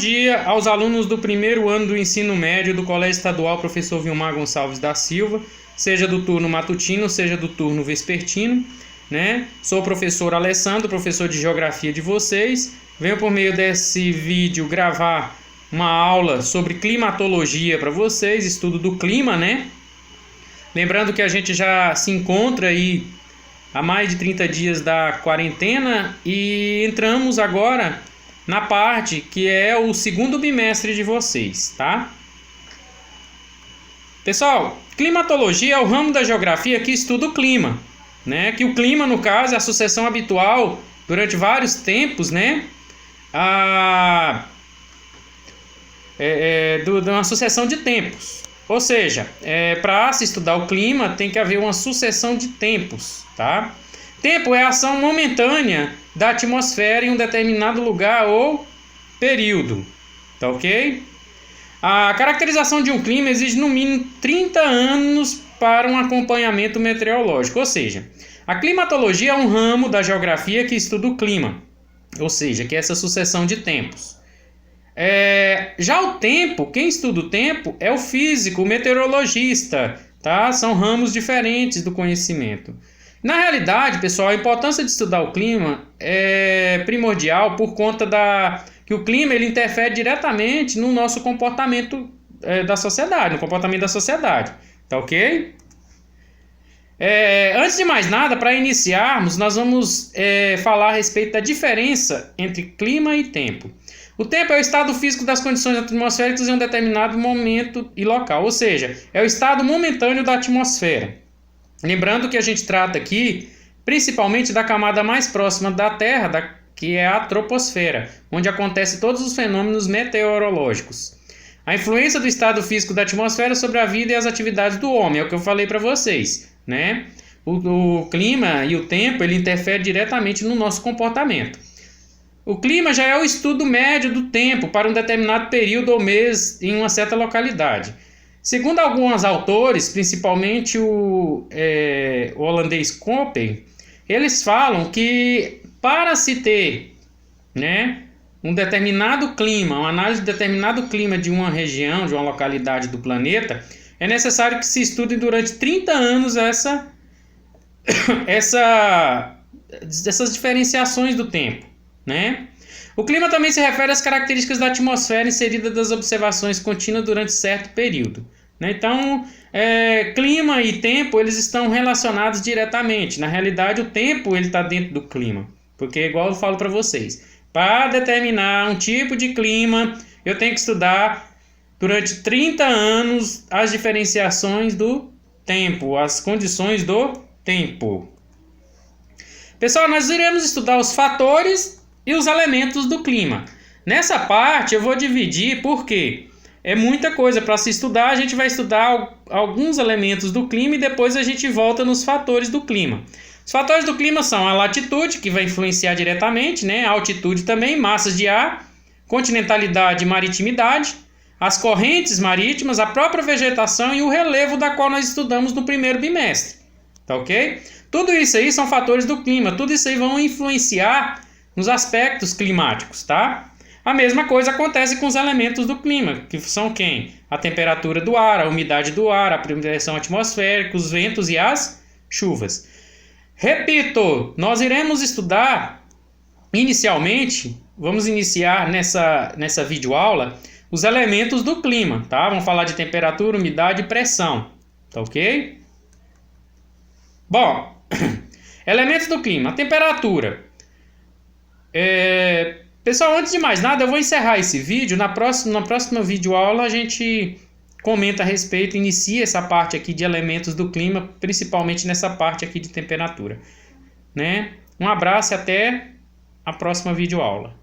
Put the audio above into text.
dia aos alunos do primeiro ano do ensino médio do Colégio Estadual Professor Vilmar Gonçalves da Silva, seja do turno matutino, seja do turno vespertino, né? Sou o professor Alessandro, professor de Geografia de vocês. Venho por meio desse vídeo gravar uma aula sobre climatologia para vocês, estudo do clima, né? Lembrando que a gente já se encontra aí há mais de 30 dias da quarentena e entramos agora na parte que é o segundo bimestre de vocês, tá? Pessoal, climatologia é o ramo da geografia que estuda o clima, né? Que o clima, no caso, é a sucessão habitual durante vários tempos, né? De uma sucessão de tempos. Ou seja, para se estudar o clima tem que haver uma sucessão de tempos, tá? Tempo é a ação momentânea da atmosfera em um determinado lugar ou período, tá ok? A caracterização de um clima exige no mínimo 30 anos para um acompanhamento meteorológico, ou seja, a climatologia é um ramo da geografia que estuda o clima, ou seja, que é essa sucessão de tempos. Já o tempo, quem estuda o tempo é o físico, o meteorologista, tá? São ramos diferentes do conhecimento. Na realidade, pessoal, a importância de estudar o clima é primordial por conta que o clima ele interfere diretamente no nosso comportamento da sociedade, no comportamento da sociedade, tá ok? Antes de mais nada, para iniciarmos, nós vamos falar a respeito da diferença entre clima e tempo. O tempo é o estado físico das condições atmosféricas em um determinado momento e local, ou seja, é o estado momentâneo da atmosfera. Lembrando que a gente trata aqui principalmente da camada mais próxima da Terra, que é a troposfera, onde acontecem todos os fenômenos meteorológicos. A influência do estado físico da atmosfera sobre a vida e as atividades do homem, é o que eu falei para vocês, né? O clima e o tempo ele interfere diretamente no nosso comportamento. O clima já é o estudo médio do tempo para um determinado período ou mês em uma certa localidade. Segundo alguns autores, principalmente o holandês Köppen, eles falam que para se ter, né, um determinado clima, uma análise de determinado clima de uma região, de uma localidade do planeta, é necessário que se estude durante 30 anos essas diferenciações do tempo, né? O clima também se refere às características da atmosfera inserida das observações contínuas durante certo período, né? Então, clima e tempo eles estão relacionados diretamente. Na realidade, o tempo ele está dentro do clima, porque igual eu falo para vocês, para determinar um tipo de clima, eu tenho que estudar durante 30 anos as diferenciações do tempo, as condições do tempo. Pessoal, nós iremos estudar os fatores e os elementos do clima. Nessa parte eu vou dividir porque é muita coisa para se estudar. A gente vai estudar alguns elementos do clima e depois a gente volta nos fatores do clima. Os fatores do clima são a latitude, que vai influenciar diretamente, né? A altitude também, massas de ar, continentalidade e maritimidade, as correntes marítimas, a própria vegetação e o relevo da qual nós estudamos no primeiro bimestre. Tá ok? Tudo isso aí são fatores do clima, tudo isso aí vão influenciar nos aspectos climáticos, tá? A mesma coisa acontece com os elementos do clima, que são quem? A temperatura do ar, a umidade do ar, a pressão atmosférica, os ventos e as chuvas. Repito, nós iremos estudar, inicialmente, vamos iniciar nessa videoaula, os elementos do clima, tá? Vamos falar de temperatura, umidade e pressão, tá ok? Bom, elementos do clima, a temperatura. Pessoal, antes de mais nada, eu vou encerrar esse vídeo. Na próxima videoaula a gente comenta a respeito, inicia essa parte aqui de elementos do clima, principalmente nessa parte aqui de temperatura, né? Um abraço e até a próxima videoaula.